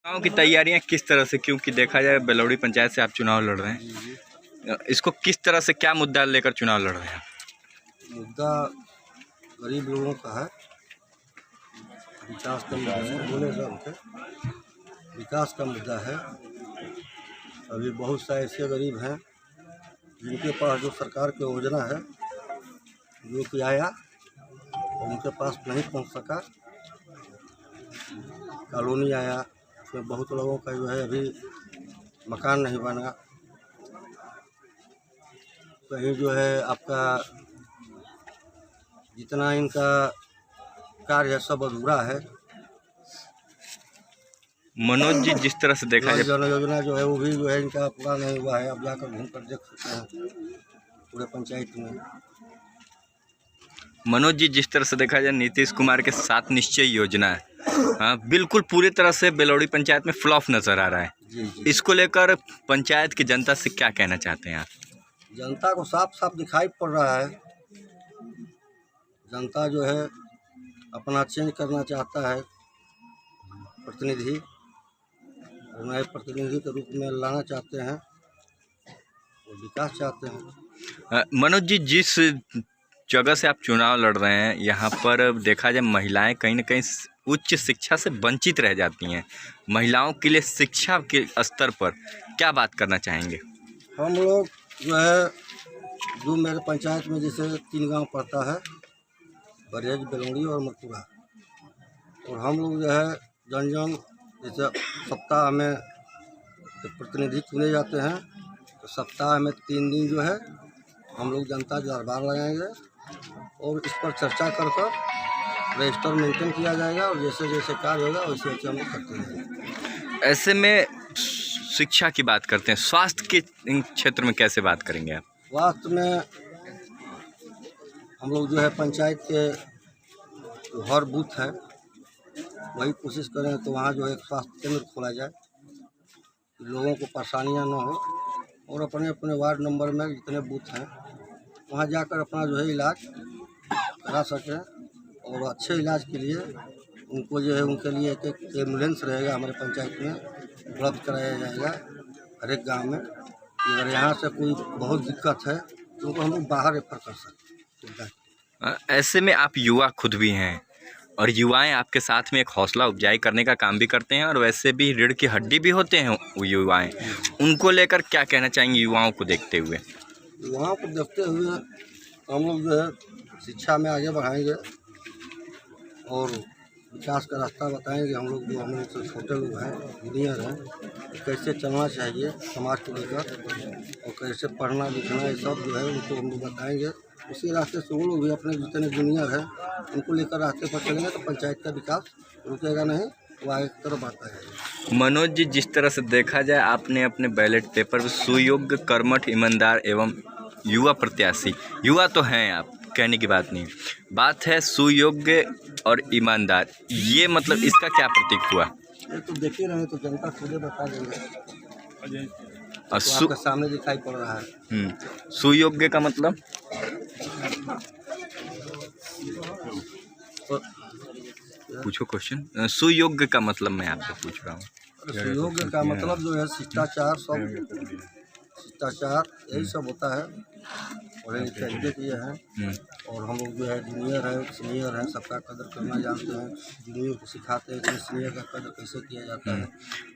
चुनाव की तैयारियां किस तरह से, क्योंकि देखा जाए बेलौड़ी पंचायत से आप चुनाव लड़ रहे हैं, इसको किस तरह से, क्या मुद्दा लेकर चुनाव लड़ रहे हैं? मुद्दा गरीब लोगों का है, विकास का मुद्दा है। बोले सब विकास का मुद्दा है। अभी बहुत से ऐसे गरीब हैं जिनके पास जो सरकार की योजना है जो कि आया उनके पास नहीं पहुंच सका। कॉलोनी आया, उसमें बहुत लोगों का जो है अभी मकान नहीं बना। कहीं जो है आपका जितना इनका कार्य है सब अधूरा है। मनोज जी, जिस तरह से देखा जाए जन योजना जो है वो भी जो है इनका पूरा नहीं हुआ है। अब जाकर घूम कर देख सकते हैं पूरे पंचायत में। मनोज जी, जिस तरह से देखा जाए नीतीश कुमार के 7 निश्चय योजना है, हाँ, बिल्कुल पूरी तरह से बेलौड़ी पंचायत में फ्लॉप नजर आ रहा है। जी। इसको लेकर पंचायत की जनता से क्या कहना चाहते हैं आप? जनता को साफ साफ दिखाई पड़ रहा है। जनता जो है अपना चेंज करना चाहता है प्रतिनिधि, नए प्रतिनिधि के रूप में लाना चाहते हैं और विकास चाहते हैं। मनोज जी, जिस जगह से आप चुनाव लड़ रहे हैं, यहाँ पर देखा जाए महिलाएं कहीं ना कहीं उच्च शिक्षा से वंचित रह जाती हैं। महिलाओं के लिए शिक्षा के स्तर पर क्या बात करना चाहेंगे? हम लोग जो है जो मेरे पंचायत में जैसे 3 गांव पड़ता है, बरहेज, बेलौड़ी और मथुरा, और हम लोग जो है जन जैसे सप्ताह में प्रतिनिधि चुने जाते हैं, तो सप्ताह में 3 दिन जो है हम लोग जनता दरबार लगाएंगे और इस पर चर्चा कर रजिस्टर मेंटेन किया जाएगा और जैसे जैसे कार्य होगा वैसे वैसे हम लोग करते रहेंगे। ऐसे में शिक्षा की बात करते हैं, स्वास्थ्य के क्षेत्र में कैसे बात करेंगे आप? स्वास्थ्य में हम लोग जो है पंचायत के हर बूथ है वही कोशिश करें तो वहाँ जो है स्वास्थ्य केंद्र खोला जाए, लोगों को परेशानियाँ न हो, और अपने अपने वार्ड नंबर में जितने बूथ हैं वहाँ जाकर अपना जो है इलाज करा सकें। और अच्छे इलाज के लिए उनको जो है उनके लिए एक एम्बुलेंस रहेगा हमारे पंचायत में, उपलब्ध कराया जाएगा हर एक गाँव में। अगर यहाँ से कोई बहुत दिक्कत है तो उनको हम लोग बाहर रेफर कर सकते हैं। ऐसे में आप युवा खुद भी हैं और युवाएं आपके साथ में एक हौसला उपजाई करने का काम भी करते हैं, और वैसे भी रीढ़ की हड्डी भी होते हैं वो युवाएं। उनको लेकर क्या कहना चाहेंगे युवाओं को देखते हुए? युवाओं को देखते हुए हम लोग जो है शिक्षा में आगे बढ़ाएंगे और विकास का रास्ता बताएंगे। हम लोग जो हम लोग से छोटे लोग हैं, जूनियर हैं, कैसे चलना चाहिए समाज को लेकर और कैसे पढ़ना लिखना, ये सब जो है उनको हम लोग बताएंगे। उसी रास्ते से वो लोग भी अपने जितने जूनियर हैं उनको लेकर रास्ते पर चलेंगे तो पंचायत का विकास रुकेगा नहीं, वो आगे की तरफ बढ़ता है। मनोज जी, जिस तरह से देखा जाए आपने अपने बैलेट पेपर में सुयोग्य, कर्मठ, ईमानदार एवं युवा प्रत्याशी, युवा तो हैं आप, कहने की बात नहीं, बात है सुयोग्य और ईमानदार, ये मतलब इसका क्या प्रतीक हुआ? ये तो देख ही रहे तो जनता खुद बता देंगे और तो आपके सामने दिखाई पड़ रहा है। सुयोग्य का मतलब? पूछो क्वेश्चन। सुयोग्य का मतलब मैं आपसे पूछ रहा हूँ। सुयोग्य का मतलब जो है शिष्टाचार, सब शिष्टाचार यही सब होता है, और एजुकेट ये हैं। और हम लोग जो है जूनियर है, सीनियर हैं, सबका कदर करना जानते हैं। जूनियर को सिखाते हैं कि सीनियर का कदर कैसे किया जाता है।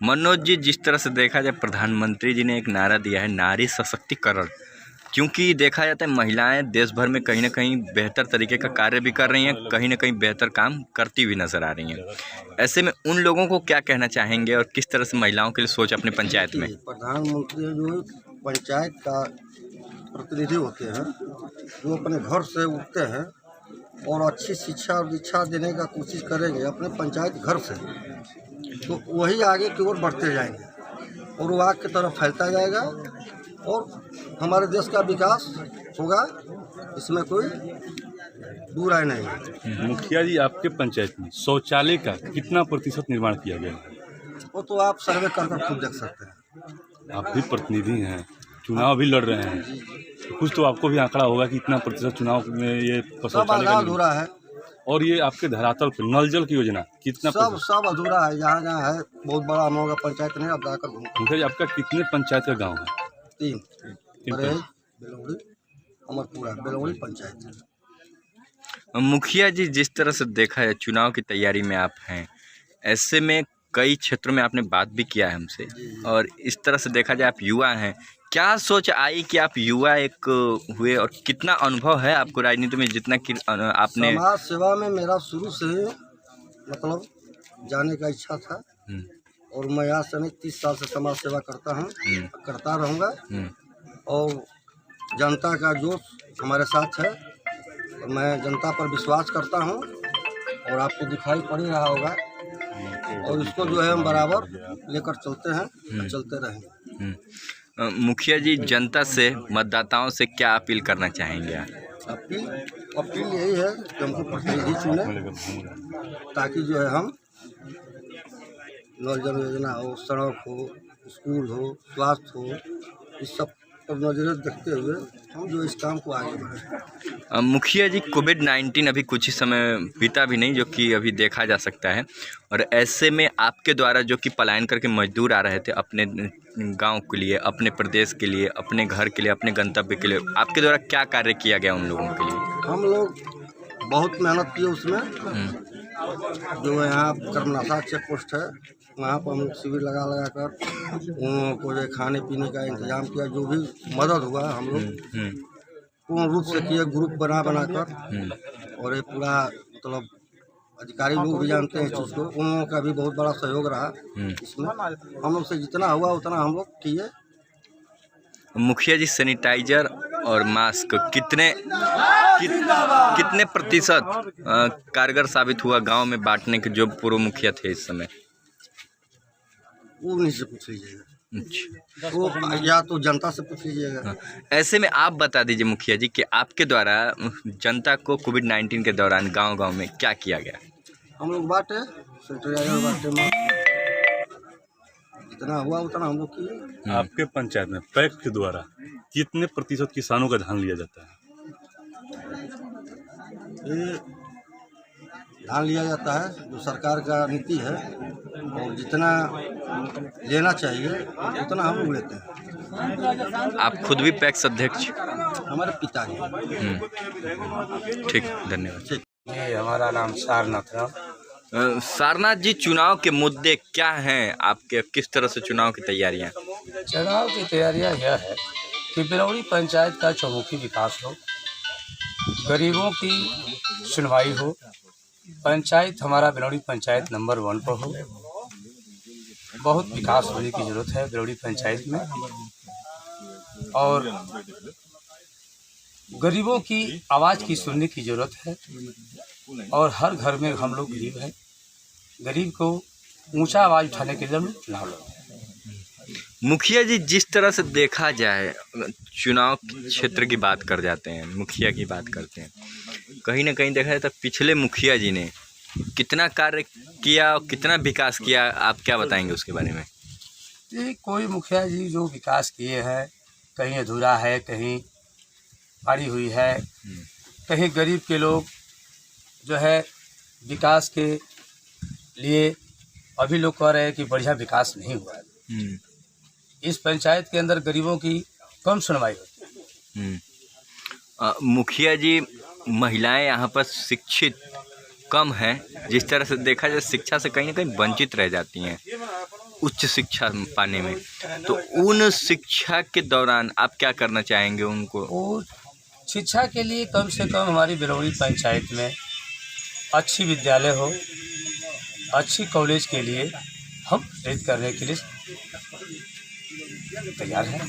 मनोज जी, जिस तरह से देखा जाए प्रधानमंत्री जी ने एक नारा दिया है, नारी सशक्तिकरण, क्योंकि देखा जाता है महिलाएं देश भर में कहीं ना कहीं बेहतर तरीके का कार्य भी कर रही हैं, कहीं ना कहीं बेहतर काम करती हुई नजर आ रही हैं। ऐसे में उन लोगों को क्या कहना चाहेंगे और किस तरह से महिलाओं के लिए सोच अपने पंचायत में? प्रधानमंत्री जो पंचायत का प्रतिनिधि होते हैं जो अपने घर से उठते हैं और अच्छी शिक्षा और दीक्षा देने का कोशिश करेंगे अपने पंचायत घर से, तो वही आगे की ओर बढ़ते जाएंगे और वो आगे की तरफ फैलता जाएगा और हमारे देश का विकास होगा, इसमें कोई दूर आए नहीं है। मुखिया जी, आपके पंचायत में शौचालय का कितना प्रतिशत निर्माण किया गया है? वो तो आप सर्वे कर खुद देख सकते हैं। आप भी प्रतिनिधि हैं, चुनाव भी लड़ रहे हैं, कुछ तो आपको भी आंकड़ा होगा कि इतना प्रतिशत चुनाव में ये सब आगाज हो रहा है और ये आपके धरातल पे नल जल की योजना कितना सब अधूरा है। जहाँ जहाँ है बहुत बड़ा हम लोग का पंचायत नहीं, अब जाकर घूम मुखिया जी आपका कितने पंचायत का गांव है? 3 तीन बरेज, बेलौड़ी, अमरपुरा, बेलौड़ी पंचायत है। मुखिया जी, जिस तरह से देखा है चुनाव की तैयारी में आप हैं, ऐसे में कई क्षेत्रों में आपने बात भी किया है हमसे, और इस तरह से देखा जाए आप युवा हैं, क्या सोच आई कि आप युवा एक हुए, और कितना अनुभव है आपको राजनीति में, जितना कि आपने समाज सेवा में मेरा शुरू से ही मतलब जाने का इच्छा था, और मैं आज से नहीं 30 साल से समाज सेवा करता हूँ, करता रहूँगा। और जनता का जोश हमारे साथ है, और मैं जनता पर विश्वास करता हूँ, और आपको दिखाई पड़ ही रहा होगा, और इसको जो है हम बराबर लेकर चलते हैं, चलते रहेंगे। मुखिया जी, जनता से, मतदाताओं से क्या अपील करना चाहेंगे आप? अपील यही है कि हमको प्रतिनिधि चुने, ताकि जो है हम नल जल योजना हो, सड़क हो, स्कूल हो, स्वास्थ्य हो, इस सब पर नजर रखते हुए हम जो इस काम को आगे बढ़ाएं। मुखिया जी, कोविड-19 अभी कुछ ही समय बीता भी नहीं, जो कि अभी देखा जा सकता है, और ऐसे में आपके द्वारा जो कि पलायन करके मजदूर आ रहे थे अपने गांव के लिए, अपने प्रदेश के लिए, अपने घर के लिए, अपने गंतव्य के लिए, आपके द्वारा क्या कार्य किया गया उन लोगों के लिए? हम लोग बहुत मेहनत किए उसमें। जो यहाँ कर्मनाशा चेक पोस्ट है, वहाँ पर हम लोग शिविर लगा कर उन को जो खाने पीने का इंतजाम किया। जो भी मदद हुआ हम लोग पूर्ण रूप से किए, ग्रुप बना कर। और ये पूरा मतलब अधिकारी लोग भी जानते हैं इस चीज़ को, उन लोगों का भी बहुत बड़ा सहयोग रहा इसमें। हम लोग से जितना हुआ उतना हम लोग किए। मुखिया जी, सैनिटाइजर और मास्क कितने प्रतिशत कारगर साबित हुआ गांव में बांटने के, जो पूर्व मुखिया थे इस समय? वो उन्हीं से पूछ लीजिएगा, अच्छा। वो या तो जनता से पूछ लीजिएगा। ऐसे में आप बता दीजिए मुखिया जी कि आपके द्वारा जनता को कोविड-19 के दौरान गांव-गांव में क्या किया गया? हम लोग बांटे, सैनिटाइजर बांटे, मास्क, जितना हुआ उतना हम लोग किए। आपके पंचायत में पैक्स के द्वारा कितने प्रतिशत किसानों का धान लिया जाता है? ये धान लिया जाता है जो सरकार का नीति है, और जितना लेना चाहिए उतना हम लोग लेते हैं। आप खुद भी पैक्स अध्यक्ष? हमारे पिताजी। ठीक, धन्यवाद। ये हमारा नाम सारनाथ राम। सारनाथ जी, चुनाव के मुद्दे क्या हैं आपके, किस तरह से चुनाव की तैयारियां? चुनाव की तैयारियां यह है कि बिलौड़ी पंचायत का चौमुखी विकास हो, गरीबों की सुनवाई हो, पंचायत हमारा बिलौड़ी पंचायत नंबर 1 पर हो। बहुत विकास होने की ज़रूरत है बिलौड़ी पंचायत में, और गरीबों की आवाज़ की सुनने की ज़रूरत है। और हर घर में हम लोग गरीब हैं, गरीब को ऊंचा आवाज़ उठाने के लिए हम लाभ लेते हैं। मुखिया जी, जिस तरह से देखा जाए, चुनाव क्षेत्र की बात कर जाते हैं, मुखिया की बात करते हैं, कहीं ना कहीं देखा जाए तो पिछले मुखिया जी ने कितना कार्य किया और कितना विकास किया, आप क्या बताएंगे उसके बारे में? ये कोई मुखिया जी जो विकास किए हैं, कहीं अधूरा है, कहीं पारी हुई है, कहीं गरीब के लोग जो है विकास के लिए अभी लोग कह रहे हैं कि बढ़िया विकास नहीं हुआ है। इस पंचायत के अंदर गरीबों की कम सुनवाई होती है। मुखिया जी, महिलाएं यहाँ पर शिक्षित कम हैं, जिस तरह से देखा जाए शिक्षा से कहीं ना कहीं वंचित रह जाती हैं उच्च शिक्षा पाने में, तो उन शिक्षा के दौरान आप क्या करना चाहेंगे उनको? और शिक्षा के लिए कम से कम हमारी बिलौड़ी पंचायत में अच्छी विद्यालय हो, अच्छी कॉलेज के लिए हम प्रेरित करने के लिए तैयार हैं।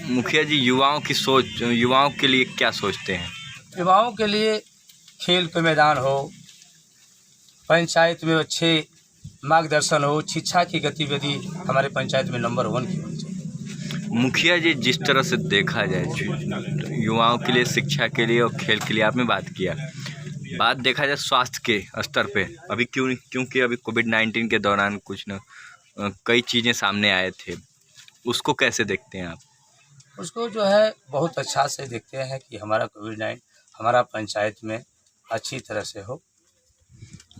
मुखिया जी, युवाओं की सोच, युवाओं के लिए क्या सोचते हैं? युवाओं के लिए खेल के मैदान हो, पंचायत में अच्छे मार्गदर्शन हो, शिक्षा की गतिविधि हमारे पंचायत में नंबर 1 की होनी चाहिए। मुखिया जी, जिस तरह से देखा जाए तो युवाओं के लिए, शिक्षा के लिए और खेल के लिए आपने बात किया, बात देखा जाए स्वास्थ्य के स्तर पे, अभी क्योंकि अभी कोविड-19 के दौरान कुछ न कई चीज़ें सामने आए थे, उसको कैसे देखते हैं आप? उसको जो है बहुत अच्छा से देखते हैं कि हमारा कोविड-19 हमारा पंचायत में अच्छी तरह से हो,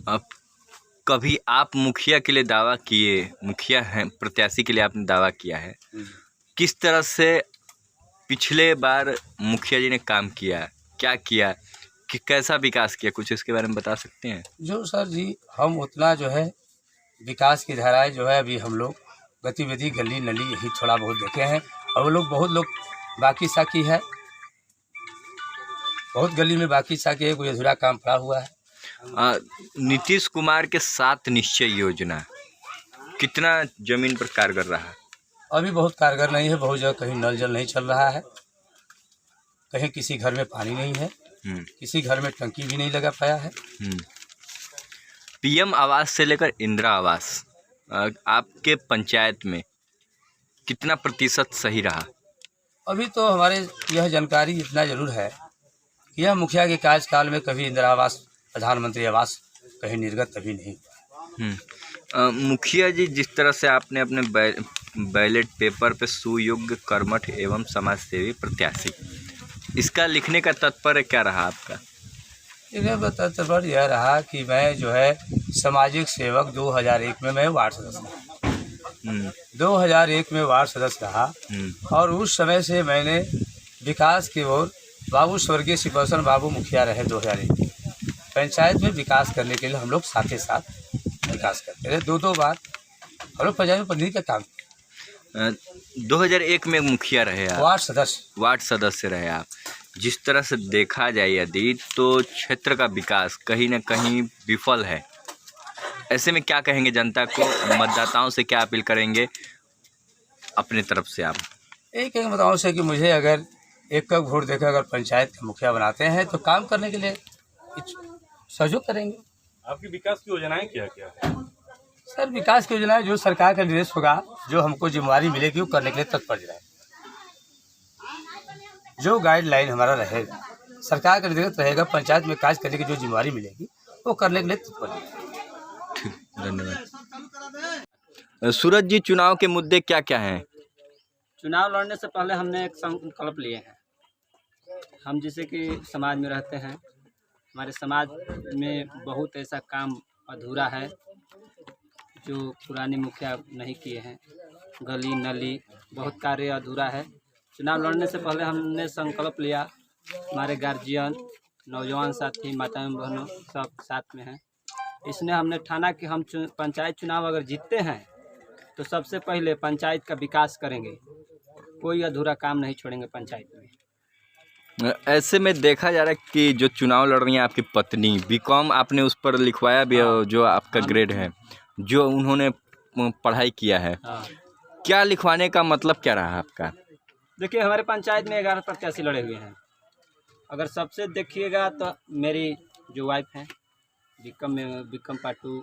अब कभी आप मुखिया के लिए दावा किए, मुखिया हैं प्रत्याशी के लिए आपने दावा किया है, किस तरह से पिछले बार मुखिया जी ने काम किया, क्या किया, कि कैसा विकास किया, कुछ इसके बारे में बता सकते हैं? जो सर जी हम उतना जो है विकास की धाराएं जो है अभी हम लोग गतिविधि गली नली यही थोड़ा बहुत देखे हैं, और वो लोग बहुत लोग बाकी साकी है, बहुत गली में बाकी साकी है, कोई अधूरा काम पड़ा हुआ है। नीतीश कुमार के 7 निश्चय योजना कितना जमीन पर कारगर रहा? अभी बहुत कारगर नहीं है, बहुत जगह कहीं नल जल नहीं चल रहा है, कहीं किसी घर में पानी नहीं है, किसी घर में टंकी भी नहीं लगा पाया है। पीएम आवास से लेकर इंदिरा आवास आपके पंचायत में कितना प्रतिशत सही रहा? अभी तो हमारे यह जानकारी इतना जरूर है कि यह मुखिया के कार्यकाल में कभी इंदिरा आवास प्रधानमंत्री आवास कहीं निर्गत कभी नहीं हुआ। मुखिया जी, जिस तरह से आपने अपने बैलेट पेपर पे सुयोग्य, कर्मठ एवं समाजसेवी प्रत्याशी, इसका लिखने का तात्पर्य क्या रहा आपका? इन्हें तात्पर्य यह रहा कि मैं जो है सामाजिक सेवक 2001 में मैं वार्ड सदस्य रहा, 2001 में वार्ड सदस्य रहा, और उस समय से मैंने विकास की ओर बाबू स्वर्गीय शिवभूषण बाबू मुखिया रहे 2001 पंचायत में विकास करने के लिए हम लोग साथ ही साथ विकास करते रहे। 2 बार हम लोग पंचायत में प्रतिनिधि का काम 2001 में मुखिया रहे आप, वार्ड सदस्य रहे आप। जिस तरह से देखा जाए यदि तो क्षेत्र का विकास कहीं न कहीं विफल है, ऐसे में क्या कहेंगे जनता को, मतदाताओं से क्या अपील करेंगे अपने तरफ से आप? एक बताऊँ से कि मुझे अगर एक का वोट देकर अगर पंचायत का मुखिया बनाते हैं तो काम करने के लिए सहयोग करेंगे। आपकी विकास की योजनाएं क्या क्या है? सर विकास की योजनाएं जो सरकार का निर्देश होगा, जो हमको जिम्मेवारी मिलेगी वो करने के लिए तत्पर रहेगा। जो गाइडलाइन हमारा रहेगा, सरकार का निर्देश रहेगा, पंचायत में कार्य करने की जो जिम्मेवारी मिलेगी वो करने के लिए तत्पर रहेगा। धन्यवाद। सूरज जी, चुनाव के मुद्दे क्या क्या हैं? चुनाव लड़ने से पहले हमने एक संकल्प लिए हैं। हम जैसे कि समाज में रहते हैं, हमारे समाज में बहुत ऐसा काम अधूरा है जो पुराने मुखिया नहीं किए हैं। गली नली बहुत कार्य अधूरा है। चुनाव लड़ने से पहले हमने संकल्प लिया, हमारे गार्जियन, नौजवान साथी, माताएं बहनों सब साथ में हैं। इसने हमने ठाना कि हम पंचायत चुनाव अगर जीतते हैं तो सबसे पहले पंचायत का विकास करेंगे, कोई अधूरा काम नहीं छोड़ेंगे पंचायत में। ऐसे में देखा जा रहा है कि जो चुनाव लड़ रही हैं आपकी पत्नी, बीकॉम आपने उस पर लिखवाया भी, जो आपका ग्रेड है, जो उन्होंने पढ़ाई किया है, क्या लिखवाने का मतलब क्या रहा आपका? देखिए, हमारे पंचायत में 11 प्रत्याशी लड़े हुए हैं। अगर सबसे देखिएगा तो मेरी जो वाइफ है बीकॉम पार्ट 2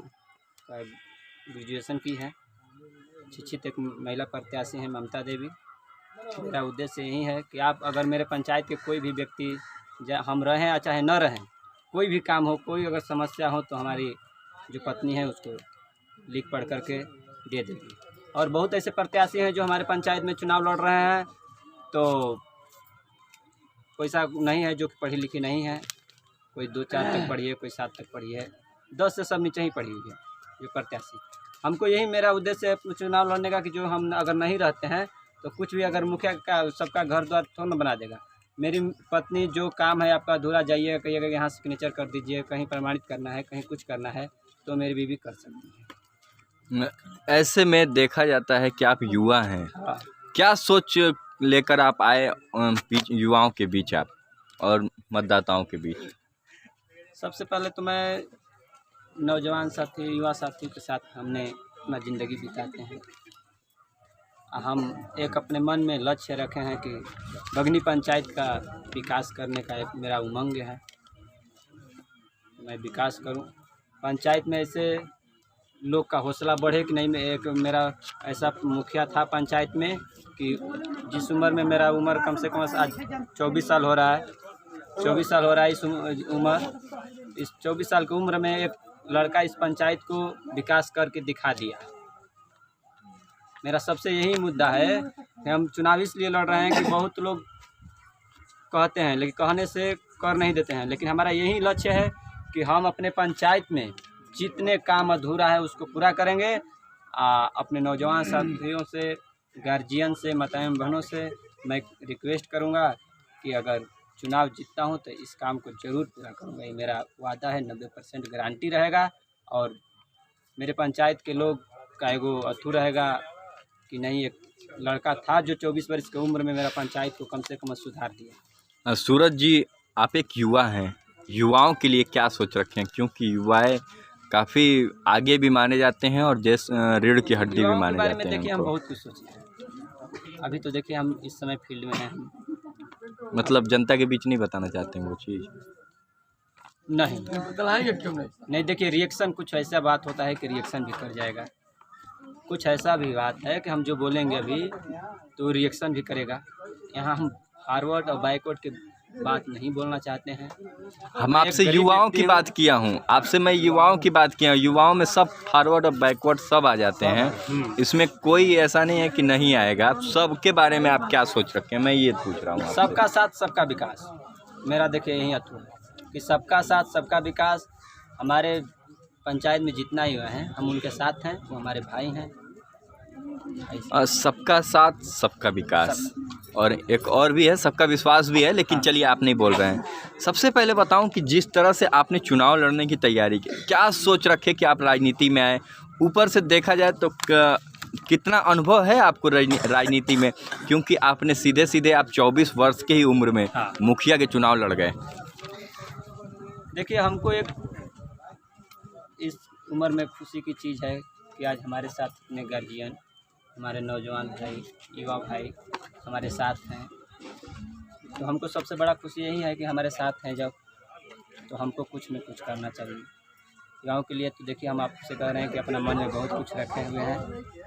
का ग्रेजुएशन की है, शिक्षित एक महिला प्रत्याशी हैं ममता देवी। मेरा उद्देश्य यही है कि आप अगर मेरे पंचायत के कोई भी व्यक्ति, हम रहें या चाहे न रहें, कोई भी काम हो, कोई अगर समस्या हो तो हमारी जो पत्नी है उसको लिख पढ़ करके दे देगी। और बहुत ऐसे प्रत्याशी हैं जो हमारे पंचायत में चुनाव लड़ रहे हैं, तो कोई सा नहीं है जो पढ़ी लिखी नहीं है, कोई 2-4 तक पढ़ी है, कोई 7 तक पढ़ी है, 10 से सब नीचे ही पढ़ी हुई है जो प्रत्याशी। हमको यही मेरा उद्देश्य है चुनाव लड़ने का कि जो हम अगर नहीं रहते हैं तो कुछ भी अगर मुखिया का सबका घर द्वार थोड़ा न बना देगा। मेरी पत्नी जो काम है आपका अधूरा, जाइएगा कहिएगा यहाँ सिग्नेचर कर दीजिए, कहीं प्रमाणित करना है, कहीं कुछ करना है, तो मेरी बीवी कर सकती है। ऐसे में देखा जाता है कि आप युवा हैं, क्या सोच लेकर आप आए युवाओं के बीच आप और मतदाताओं के बीच? सबसे पहले तो मैं नौजवान साथी, युवा साथी के साथ हमने अपना ज़िंदगी बिताते हैं। हम एक अपने मन में लक्ष्य रखे हैं कि बगनी पंचायत का विकास करने का एक मेरा उमंग है, मैं विकास करूं। पंचायत में ऐसे लोग का हौसला बढ़े कि नहीं। मैं एक मेरा ऐसा मुखिया था पंचायत में कि जिस उम्र में मेरा उम्र कम से कम आज 24 साल हो रहा है, 24 साल हो रहा है इस 24 साल की उम्र में एक लड़का इस पंचायत को विकास करके दिखा दिया। मेरा सबसे यही मुद्दा है कि हम चुनाव इसलिए लड़ रहे हैं कि बहुत लोग कहते हैं लेकिन कहने से कर नहीं देते हैं, लेकिन हमारा यही लक्ष्य है कि हम अपने पंचायत में जितने काम अधूरा है उसको पूरा करेंगे। अपने नौजवान साथियों से, गार्जियन से, माताएं बहनों से मैं रिक्वेस्ट करूंगा कि अगर चुनाव जीतता हूं तो इस काम को ज़रूर पूरा करूंगा। ये मेरा वादा है, 90% गारंटी रहेगा। और मेरे पंचायत के लोग का एगो अथू रहेगा कि नहीं, एक लड़का था जो 24 वर्ष की उम्र में मेरा पंचायत को कम से कम सुधार दिया। सूरज जी, आप एक युवा हैं, युवाओं के लिए क्या सोच रखे हैं? क्योंकि युवाएं काफ़ी आगे भी माने जाते हैं और देश रीढ़ की हड्डी भी युवाओं के माने बारे जाते में हैं देखिए हम उनको। बहुत कुछ सोचे हैं। अभी तो देखिए हम इस समय फील्ड में हैं। मतलब जनता के बीच नहीं बताना चाहते हैं वो चीज़? नहीं क्यों नहीं, देखिए रिएक्शन कुछ ऐसा बात होता है कि रिएक्शन भी कर जाएगा। कुछ ऐसा भी बात है कि हम जो बोलेंगे अभी तो रिएक्शन भी करेगा। यहाँ हम फॉरवर्ड और बैकवर्ड की बात नहीं बोलना चाहते हैं। हम मैं एक आपसे गरीब युवाओं व्यक्ति की हूँ। बात किया हूँ, आपसे मैं युवाओं की बात किया हूँ। युवाओं में सब फॉरवर्ड और बैकवर्ड सब आ जाते हैं, इसमें कोई ऐसा नहीं है कि नहीं आएगा। सबके बारे में आप क्या सोच रखे हैं, मैं ये पूछ रहा हूँ आपसे। सबका साथ सबका विकास, मेरा देखिए यही अथू है कि सबका साथ सबका विकास। हमारे पंचायत में जितना ही हुआ है हम उनके साथ हैं, वो हमारे भाई हैं। ऐसे। सबका साथ सबका विकास, और एक और भी है, सबका विश्वास भी है, लेकिन चलिए आप नहीं बोल रहे हैं। सबसे पहले बताऊं कि जिस तरह से आपने चुनाव लड़ने की तैयारी की, क्या सोच रखे कि आप राजनीति में आए? ऊपर से देखा जाए तो कितना अनुभव है आपको राजनीति में? क्योंकि आपने सीधे सीधे आप 24 वर्ष के ही उम्र में हाँ। मुखिया के चुनाव लड़ गए। देखिए हमको एक इस उम्र में खुशी की चीज़ है कि आज हमारे साथ इतने गार्जियन, हमारे नौजवान भाई, युवा भाई हमारे साथ हैं। तो हमको सबसे बड़ा खुशी यही है कि हमारे साथ हैं जब, तो हमको कुछ न कुछ करना चाहिए गांव के लिए। तो देखिए हम आपसे कह रहे हैं कि अपना मन में बहुत कुछ रखे हुए हैं,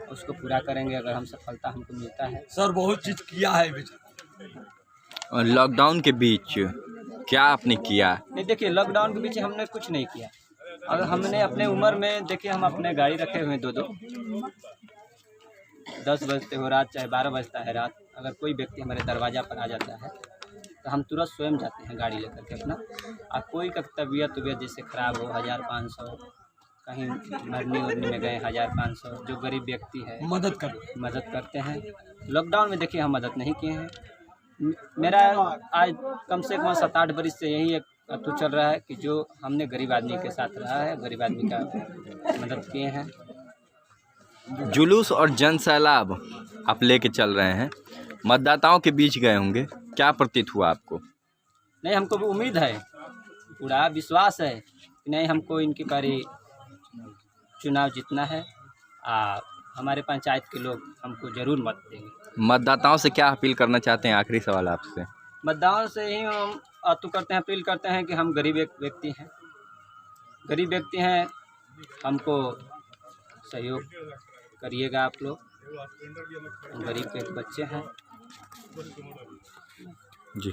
उसको पूरा करेंगे अगर हम सफलता हमको मिलता है। सर बहुत चीज़ किया है और लॉकडाउन के बीच क्या आपने किया? नहीं देखिए लॉकडाउन के बीच हमने कुछ नहीं किया। अगर हमने अपने उम्र में देखिए हम अपने गाड़ी रखे हुए हैं दो 10 बजते हो रात, चाहे 12 बजता है रात, अगर कोई व्यक्ति हमारे दरवाज़ा पर आ जाता है तो हम तुरंत स्वयं जाते हैं गाड़ी लेकर के अपना। और कोई का तबीयत जैसे ख़राब हो 1500, कहीं मरने उरने में गए 1500, जो गरीब व्यक्ति है मदद करते हैं। लॉकडाउन में देखिए हम मदद नहीं किए हैं। मेरा आज कम से कम 7-8 बरस से यही एक अथू चल रहा है कि जो हमने गरीब आदमी के साथ रहा है, गरीब आदमी का मदद किए हैं। जुलूस और जन सैलाब आप लेके चल रहे हैं, मतदाताओं के बीच गए होंगे, क्या प्रतीत हुआ आपको? नहीं हमको भी उम्मीद है, पूरा विश्वास है कि नहीं हमको इनकी बारी चुनाव जीतना है। हमारे पंचायत के लोग हमको ज़रूर मत देंगे। मतदाताओं से क्या अपील करना चाहते हैं? आखिरी सवाल आपसे। मतदाताओं से ही हम अतु करते हैं, अपील करते हैं कि हम गरीब एक व्यक्ति हैं, गरीब व्यक्ति हैं, हमको सहयोग करिएगा आप लोग। हम गरीब के बच्चे हैं जी।